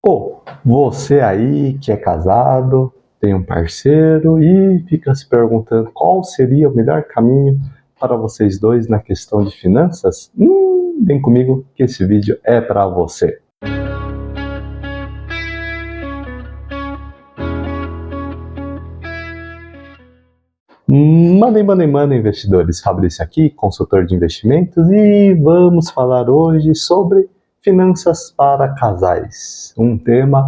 Ou você aí que é casado, tem um parceiro e fica se perguntando qual seria o melhor caminho para vocês dois na questão de finanças? Vem comigo que esse vídeo é para você. Money, investidores. Fabrício aqui, consultor de investimentos, e vamos falar hoje sobre finanças para casais. Um tema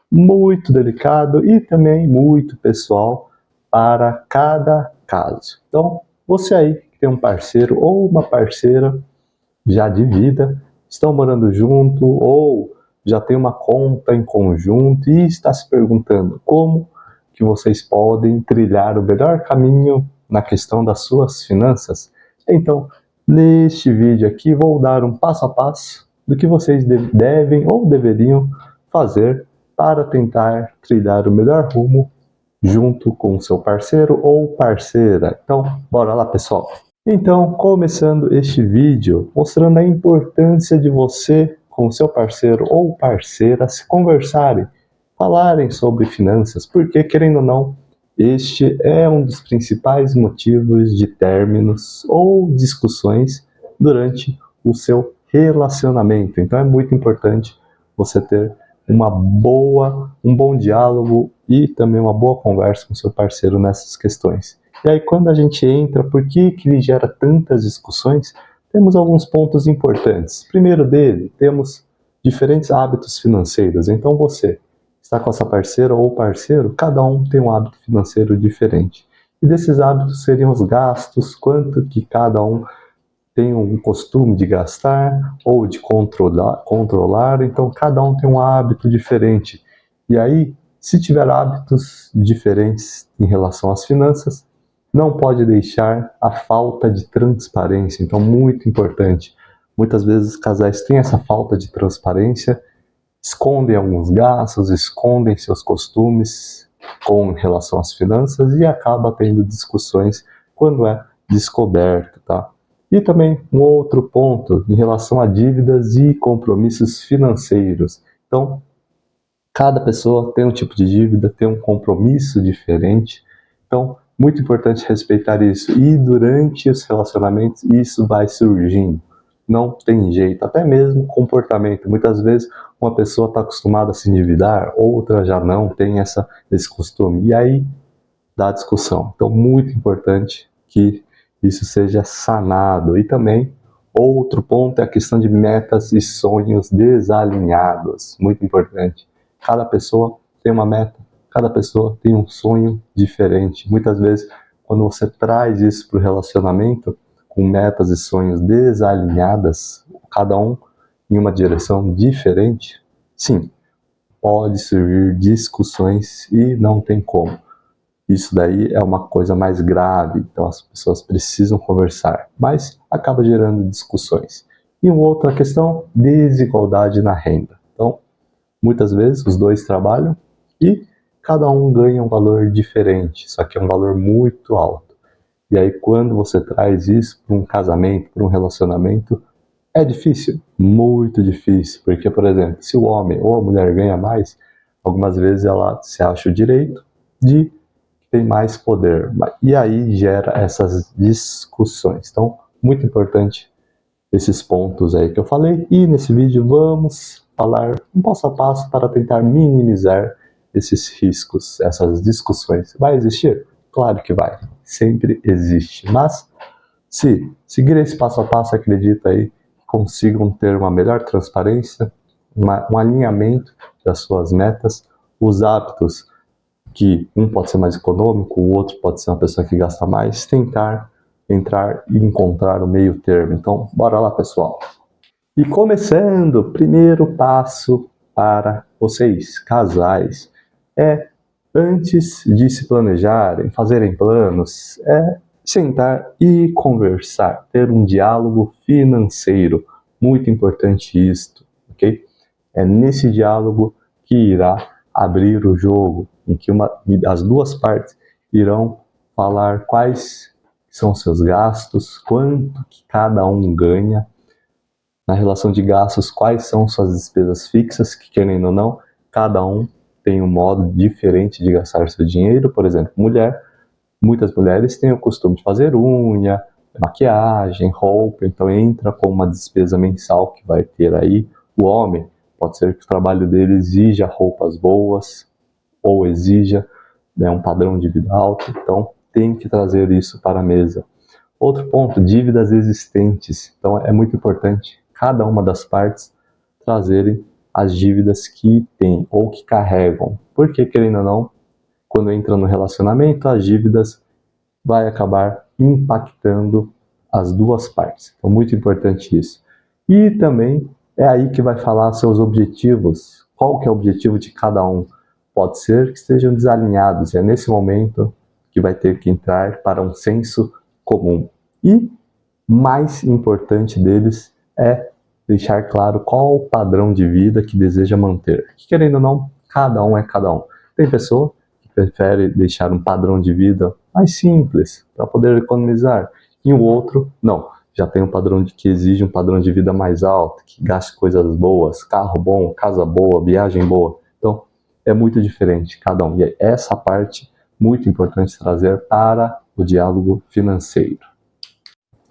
muito delicado e também muito pessoal para cada caso. Então, você aí que tem um parceiro ou uma parceira já de vida, estão morando junto ou já tem uma conta em conjunto e está se perguntando como que vocês podem trilhar o melhor caminho na questão das suas finanças. Então, neste vídeo aqui vou dar um passo a passo do que vocês devem ou deveriam fazer para tentar trilhar o melhor rumo junto com o seu parceiro ou parceira. Então, bora lá, pessoal! Então, começando este vídeo, mostrando a importância de você com o seu parceiro ou parceira se conversarem, falarem sobre finanças, porque, querendo ou não, este é um dos principais motivos de términos ou discussões durante o seu relacionamento. Então, é muito importante você ter um bom diálogo e também uma boa conversa com seu parceiro nessas questões. E aí, quando a gente entra, por que ele gera tantas discussões? Temos alguns pontos importantes. Primeiro dele, temos diferentes hábitos financeiros. Então, você está com essa parceira ou parceiro, cada um tem um hábito financeiro diferente. E desses hábitos seriam os gastos, quanto que cada um tem um costume de gastar ou de controlar. Então, cada um tem um hábito diferente. E aí, se tiver hábitos diferentes em relação às finanças, não pode deixar a falta de transparência. Então, muito importante. Muitas vezes os casais têm essa falta de transparência, escondem alguns gastos, escondem seus costumes com relação às finanças e acaba tendo discussões quando é descoberto, tá? E também um outro ponto em relação a dívidas e compromissos financeiros. Então, cada pessoa tem um tipo de dívida, tem um compromisso diferente. Então, muito importante respeitar isso. E durante os relacionamentos, isso vai surgindo. Não tem jeito. Até mesmo comportamento. Muitas vezes, uma pessoa está acostumada a se endividar, outra já não tem esse costume. E aí, dá discussão. Então, muito importante que isso seja sanado. E também, outro ponto é a questão de metas e sonhos desalinhados. Muito importante. Cada pessoa tem uma meta, cada pessoa tem um sonho diferente. Muitas vezes, quando você traz isso para o relacionamento, com metas e sonhos desalinhadas, cada um em uma direção diferente, sim, pode surgir discussões e não tem como. Isso daí é uma coisa mais grave, então as pessoas precisam conversar, mas acaba gerando discussões. E uma outra questão, desigualdade na renda. Então, muitas vezes os dois trabalham e cada um ganha um valor diferente, só que é um valor muito alto. E aí quando você traz isso para um casamento, para um relacionamento, é difícil, muito difícil, porque, por exemplo, se o homem ou a mulher ganha mais, algumas vezes ela se acha o direito de ter mais poder, e aí gera essas discussões. Então, muito importante esses pontos aí que eu falei, e nesse vídeo vamos falar um passo a passo para tentar minimizar esses riscos, essas discussões. Vai existir? Claro que vai, sempre existe, mas se seguir esse passo a passo, acredita aí, consigam ter uma melhor transparência, um alinhamento das suas metas, os hábitos, que um pode ser mais econômico, o outro pode ser uma pessoa que gasta mais, tentar entrar e encontrar o meio termo. Então, bora lá, pessoal. E começando, primeiro passo para vocês, casais, antes de se planejarem, fazerem planos, sentar e conversar, ter um diálogo financeiro. Muito importante isto, ok? É nesse diálogo que irá abrir o jogo, em que as duas partes irão falar quais são seus gastos, quanto que cada um ganha, Na relação de gastos, quais são suas despesas fixas, que querendo ou não, cada um tem um modo diferente de gastar seu dinheiro. Por exemplo, muitas mulheres têm o costume de fazer unha, maquiagem, roupa, então entra com uma despesa mensal que vai ter aí. O homem, pode ser que o trabalho dele exija roupas boas, ou exija, né, um padrão de vida alto, então tem que trazer isso para a mesa. Outro ponto, dívidas existentes. Então é muito importante cada uma das partes trazerem as dívidas que tem ou que carregam. Porque, querendo ou não, quando entra no relacionamento, as dívidas vai acabar impactando as duas partes. Então, muito importante isso. E também é aí que vai falar seus objetivos. Qual que é o objetivo de cada um? Pode ser que estejam desalinhados. É nesse momento que vai ter que entrar para um senso comum. E mais importante deles é deixar claro qual o padrão de vida que deseja manter. Que, querendo ou não, cada um é cada um. Tem pessoa que prefere deixar um padrão de vida mais simples para poder economizar, e o outro não. Já tem um padrão que exige um padrão de vida mais alto, que gaste coisas boas, carro bom, casa boa, viagem boa. Então, é muito diferente cada um. E é essa parte muito importante trazer para o diálogo financeiro.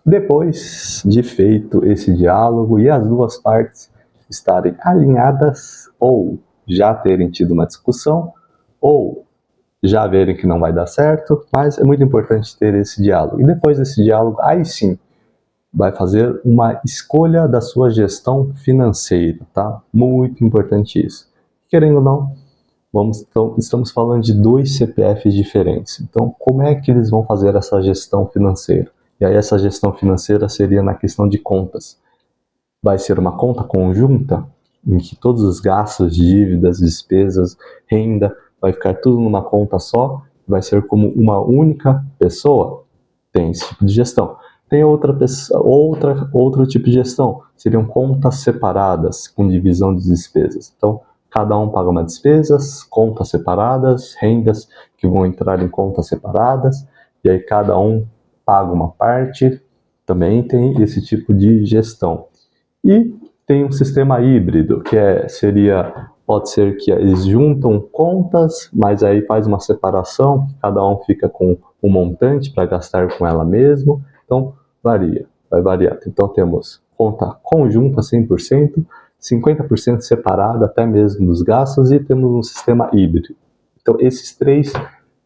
Depois de feito esse diálogo e as duas partes estarem alinhadas, ou já terem tido uma discussão, ou já verem que não vai dar certo, mas é muito importante ter esse diálogo. E depois desse diálogo, aí sim, vai fazer uma escolha da sua gestão financeira, tá? Muito importante isso. Querendo ou não, estamos falando de dois CPFs diferentes. Então, como é que eles vão fazer essa gestão financeira? E aí essa gestão financeira seria na questão de contas. Vai ser uma conta conjunta, em que todos os gastos, dívidas, despesas, renda, vai ficar tudo numa conta só, vai ser como uma única pessoa. Tem esse tipo de gestão. Tem outro tipo de gestão, seriam contas separadas, com divisão de despesas. Então, cada um paga uma despesas, contas separadas, rendas que vão entrar em contas separadas, e aí cada um paga uma parte, também tem esse tipo de gestão. E tem um sistema híbrido, que pode ser que eles juntam contas, mas aí faz uma separação, cada um fica com um montante para gastar com ela mesmo, então vai variar. Então temos conta conjunta 100%, 50% separada até mesmo dos gastos, e temos um sistema híbrido. Então esses três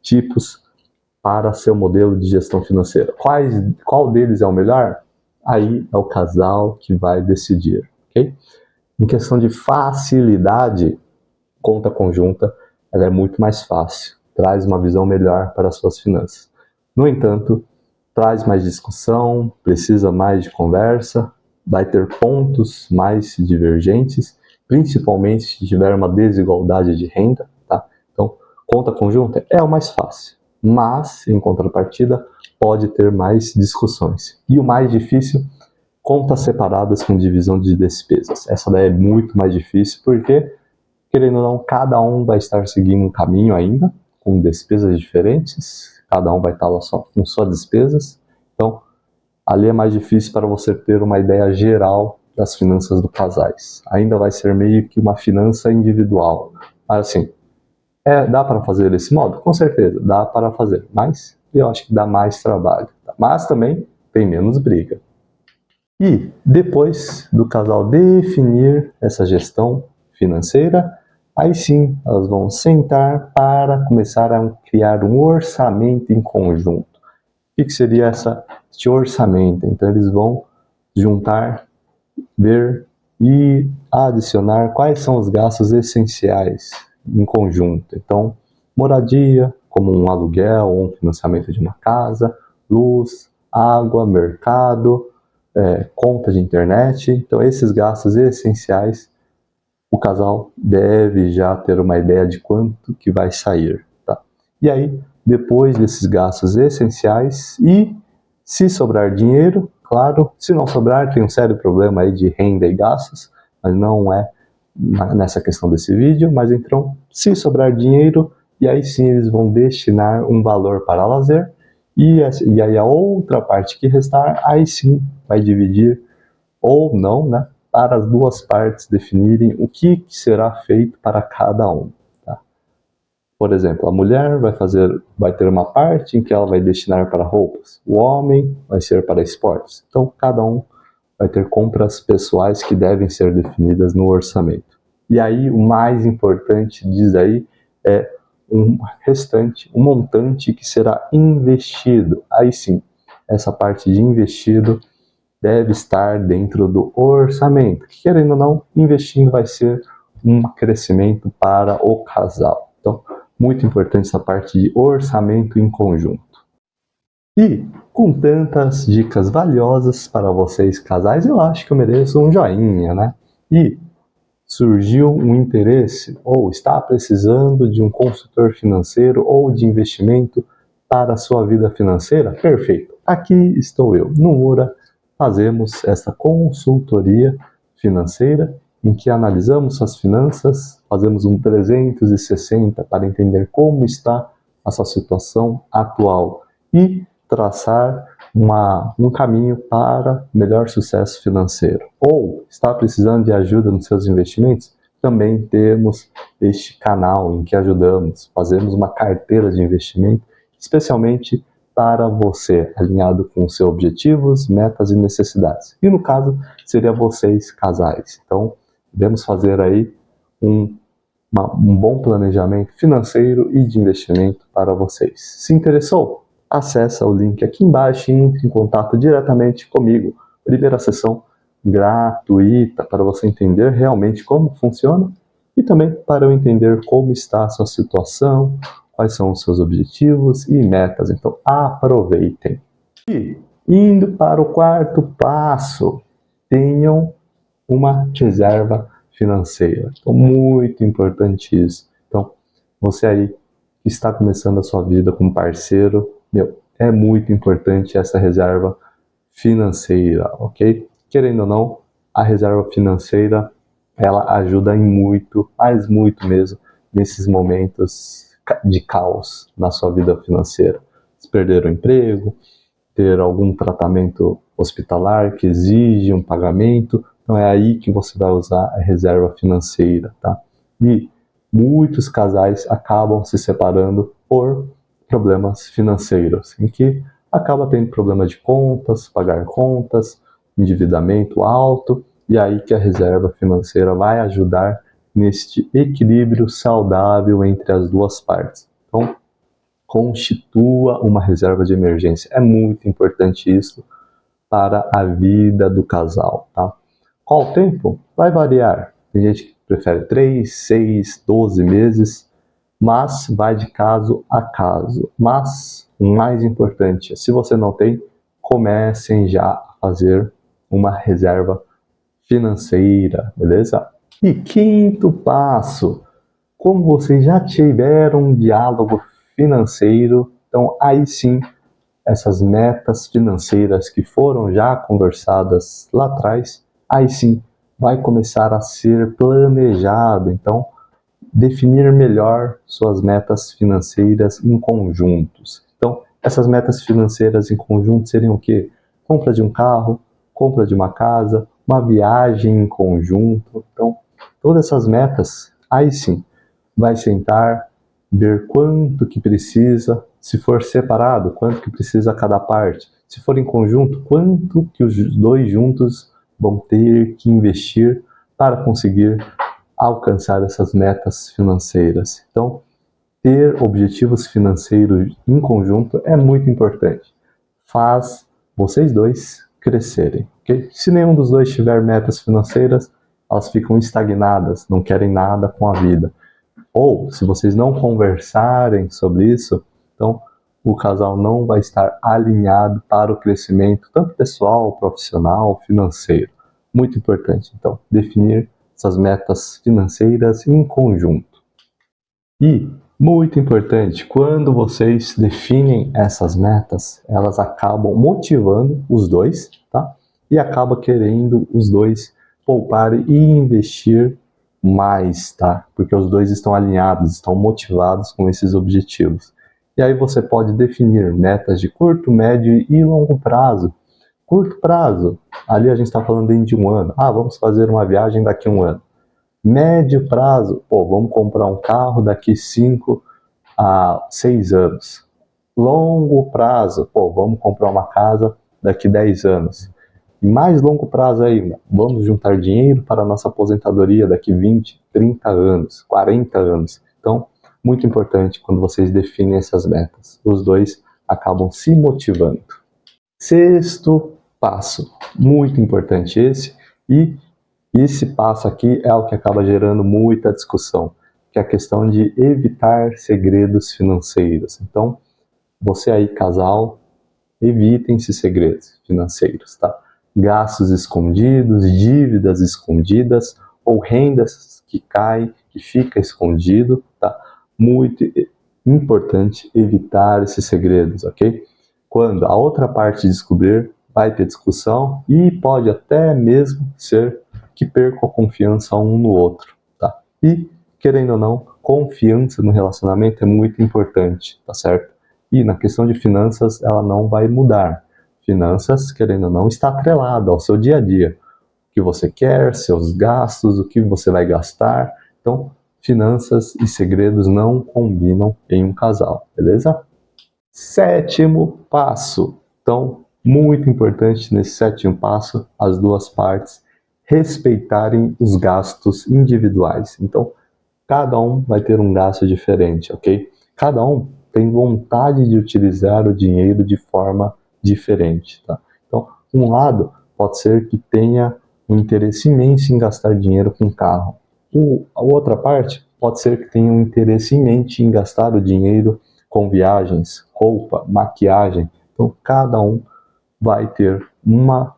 tipos para seu modelo de gestão financeira. Qual deles é o melhor? Aí é o casal que vai decidir, ok? Em questão de facilidade, conta conjunta, ela é muito mais fácil, traz uma visão melhor para as suas finanças. No entanto, traz mais discussão, precisa mais de conversa, vai ter pontos mais divergentes, principalmente se tiver uma desigualdade de renda, tá? Então, conta conjunta é o mais fácil, mas, em contrapartida, pode ter mais discussões. E o mais difícil, contas separadas com divisão de despesas. Essa daí é muito mais difícil, porque, querendo ou não, cada um vai estar seguindo um caminho ainda, com despesas diferentes, cada um vai estar lá só com suas despesas. Então, ali é mais difícil para você ter uma ideia geral das finanças do casais. Ainda vai ser meio que uma finança individual. Mas, assim, dá para fazer desse modo? Com certeza, dá para fazer, mas eu acho que dá mais trabalho. Tá? Mas também tem menos briga. E depois do casal definir essa gestão financeira, aí sim elas vão sentar para começar a criar um orçamento em conjunto. O que seria este orçamento? Então eles vão juntar, ver e adicionar quais são os gastos essenciais em conjunto. Então, moradia, como um aluguel ou um financiamento de uma casa, luz, água, mercado, conta de internet. Então, esses gastos essenciais, o casal deve já ter uma ideia de quanto que vai sair. Tá? E aí, depois desses gastos essenciais, e se sobrar dinheiro, claro, se não sobrar, tem um sério problema aí de renda e gastos, mas não é nessa questão desse vídeo, mas então, se sobrar dinheiro, e aí sim eles vão destinar um valor para lazer, e aí a outra parte que restar, aí sim vai dividir, ou não, né, para as duas partes definirem o que será feito para cada um. Tá? Por exemplo, a mulher vai ter uma parte em que ela vai destinar para roupas, o homem vai ser para esportes. Então, cada um vai ter compras pessoais que devem ser definidas no orçamento. E aí, o mais importante diz aí é um montante que será investido. Aí sim, essa parte de investido deve estar dentro do orçamento. Querendo ou não, investindo vai ser um crescimento para o casal. Então, muito importante essa parte de orçamento em conjunto. E com tantas dicas valiosas para vocês casais, eu acho que eu mereço um joinha, né? E surgiu um interesse ou está precisando de um consultor financeiro ou de investimento para a sua vida financeira? Perfeito. Aqui estou eu. No Mura fazemos essa consultoria financeira em que analisamos suas finanças, fazemos um 360 para entender como está a sua situação atual e traçar um caminho para melhor sucesso financeiro. Ou está precisando de ajuda nos seus investimentos? Também temos este canal em que ajudamos, fazemos uma carteira de investimento especialmente para você, alinhado com seus objetivos, metas e necessidades. E no caso, seria vocês casais. Então, devemos fazer aí um bom planejamento financeiro e de investimento para vocês. Se interessou? Acesse o link aqui embaixo e entre em contato diretamente comigo. Primeira sessão gratuita para você entender realmente como funciona e também para eu entender como está a sua situação, quais são os seus objetivos e metas. Então aproveitem. E indo para o quarto passo, tenham uma reserva financeira. Então, muito importante isso. Então, você aí que está começando a sua vida como parceiro, é muito importante essa reserva financeira, ok? Querendo ou não, a reserva financeira, ela ajuda em muito, mas muito mesmo, nesses momentos de caos na sua vida financeira. Se perder o emprego, ter algum tratamento hospitalar que exige um pagamento, então é aí que você vai usar a reserva financeira, tá? E muitos casais acabam se separando por problemas financeiros, em que acaba tendo problema de contas, pagar contas, endividamento alto, e aí que a reserva financeira vai ajudar neste equilíbrio saudável entre as duas partes. Então, constitua uma reserva de emergência. É muito importante isso para a vida do casal, tá? Qual o tempo? Vai variar. Tem gente que prefere 3, 6, 12 meses, mas vai de caso a caso. Mas o mais importante, se você não tem, comecem já a fazer uma reserva financeira, beleza? E quinto passo, como vocês já tiveram um diálogo financeiro, então aí sim, essas metas financeiras que foram já conversadas lá atrás, aí sim, vai começar a ser planejado. Então, definir melhor suas metas financeiras em conjuntos. Então, essas metas financeiras em conjunto seriam o quê? Compra de um carro, compra de uma casa, uma viagem em conjunto. Então, todas essas metas, aí sim, vai sentar, ver quanto que precisa, se for separado, quanto que precisa cada parte. Se for em conjunto, quanto que os dois juntos vão ter que investir para conseguir alcançar essas metas financeiras. Então, ter objetivos financeiros em conjunto é muito importante. Faz vocês dois crescerem, ok? Se nenhum dos dois tiver metas financeiras, elas ficam estagnadas, não querem nada com a vida. Ou, se vocês não conversarem sobre isso, então o casal não vai estar alinhado para o crescimento, tanto pessoal, profissional, financeiro. Muito importante, então, definir essas metas financeiras em conjunto. E, muito importante, quando vocês definem essas metas, elas acabam motivando os dois, tá? E acaba querendo os dois poupar e investir mais, tá? Porque os dois estão alinhados, estão motivados com esses objetivos. E aí você pode definir metas de curto, médio e longo prazo Curto prazo, ali a gente está falando dentro de um ano. Vamos fazer uma viagem daqui a um ano. Médio prazo, vamos comprar um carro daqui 5 a 6 anos. Longo prazo, vamos comprar uma casa daqui 10 anos. E mais longo prazo ainda, vamos juntar dinheiro para a nossa aposentadoria daqui 20, 30 anos, 40 anos. Então, muito importante quando vocês definem essas metas. Os dois acabam se motivando. Sexto passo, muito importante esse, e esse passo aqui é o que acaba gerando muita discussão, que é a questão de evitar segredos financeiros. Então, você aí, casal, evitem esses segredos financeiros, tá? Gastos escondidos, dívidas escondidas, ou rendas que caem, que fica escondido, tá? Muito importante evitar esses segredos, ok? Quando a outra parte descobrir, vai ter discussão e pode até mesmo ser que perca a confiança um no outro, tá? E, querendo ou não, confiança no relacionamento é muito importante, tá certo? E na questão de finanças, ela não vai mudar. Finanças, querendo ou não, está atrelada ao seu dia a dia. O que você quer, seus gastos, o que você vai gastar. Então, finanças e segredos não combinam em um casal, beleza? Sétimo passo. Então, muito importante nesse sétimo passo, as duas partes respeitarem os gastos individuais. Então, cada um vai ter um gasto diferente, ok? Cada um tem vontade de utilizar o dinheiro de forma diferente, tá? Então, um lado pode ser que tenha um interesse imenso em gastar dinheiro com carro. A outra parte pode ser que tenha um interesse imenso em gastar o dinheiro com viagens, roupa, maquiagem. Então, cada um vai ter uma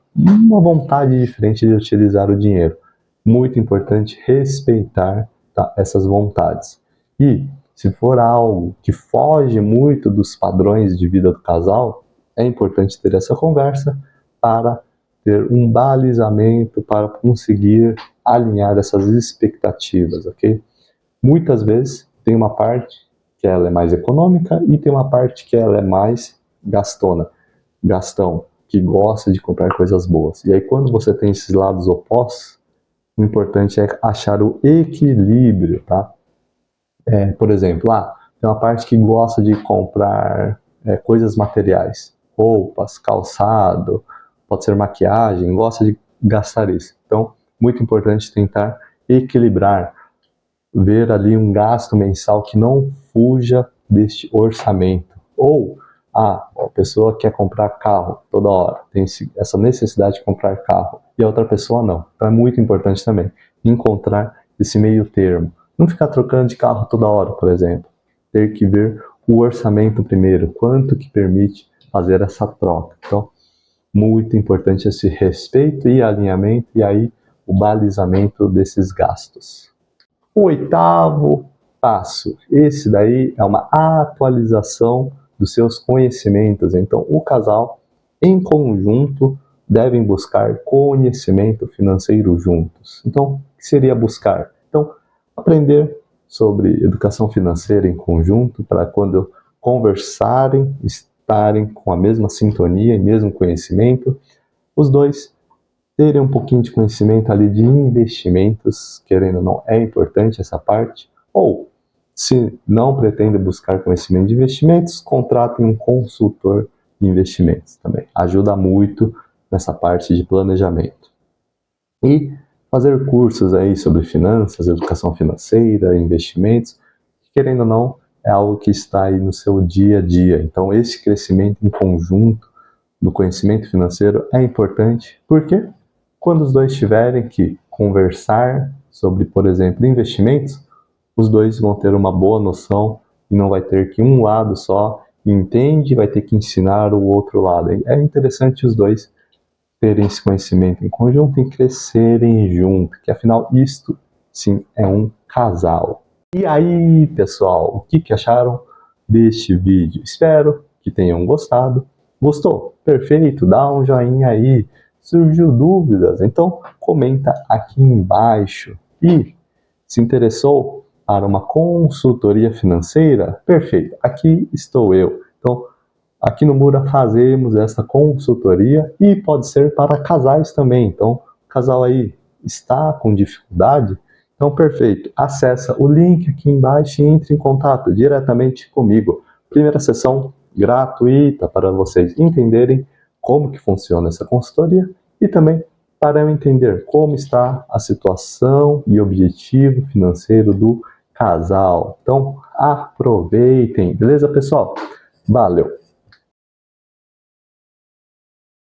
vontade diferente de utilizar o dinheiro. Muito importante respeitar, tá, essas vontades. E se for algo que foge muito dos padrões de vida do casal, é importante ter essa conversa para ter um balizamento, para conseguir alinhar essas expectativas, ok? Muitas vezes tem uma parte que ela é mais econômica e tem uma parte que ela é mais gastão, que gosta de comprar coisas boas. E aí quando você tem esses lados opostos, o importante é achar o equilíbrio, tá? Por exemplo, tem uma parte que gosta de comprar coisas materiais, roupas, calçado, pode ser maquiagem, gosta de gastar isso. Então, muito importante tentar equilibrar, ver ali um gasto mensal que não fuja deste orçamento. Ou, a pessoa quer comprar carro toda hora, tem essa necessidade de comprar carro, e a outra pessoa não. Então é muito importante também encontrar esse meio termo. Não ficar trocando de carro toda hora, por exemplo. Ter que ver o orçamento primeiro, quanto que permite fazer essa troca. Então, muito importante esse respeito e alinhamento, e aí o balizamento desses gastos. O oitavo passo, esse daí é uma atualização dos seus conhecimentos. Então, o casal, em conjunto, devem buscar conhecimento financeiro juntos. Então, o que seria buscar? Então, aprender sobre educação financeira em conjunto, para quando conversarem, estarem com a mesma sintonia e mesmo conhecimento, os dois terem um pouquinho de conhecimento ali de investimentos, querendo ou não, é importante essa parte. Ou, se não pretendem buscar conhecimento de investimentos, contratem um consultor de investimentos também. Ajuda muito nessa parte de planejamento. E fazer cursos aí sobre finanças, educação financeira, investimentos, querendo ou não, é algo que está aí no seu dia a dia. Então, esse crescimento em conjunto do conhecimento financeiro é importante, porque quando os dois tiverem que conversar sobre, por exemplo, investimentos, os dois vão ter uma boa noção e não vai ter que um lado só entende e vai ter que ensinar o outro lado. É interessante os dois terem esse conhecimento em conjunto e crescerem junto, que afinal isto sim é um casal. E aí, pessoal, o que acharam deste vídeo? Espero que tenham gostado. Gostou? Perfeito, dá um joinha aí. Surgiu dúvidas? Então comenta aqui embaixo. E se interessou para uma consultoria financeira? Perfeito, aqui estou eu. Então Aqui no Mura fazemos essa consultoria e pode ser para casais também. Então, o casal aí está com dificuldade? Então, perfeito. Acessa o link aqui embaixo e entre em contato diretamente comigo. Primeira sessão gratuita para vocês entenderem como que funciona essa consultoria e também para eu entender como está a situação e objetivo financeiro do casal. Então, aproveitem. Beleza, pessoal? Valeu!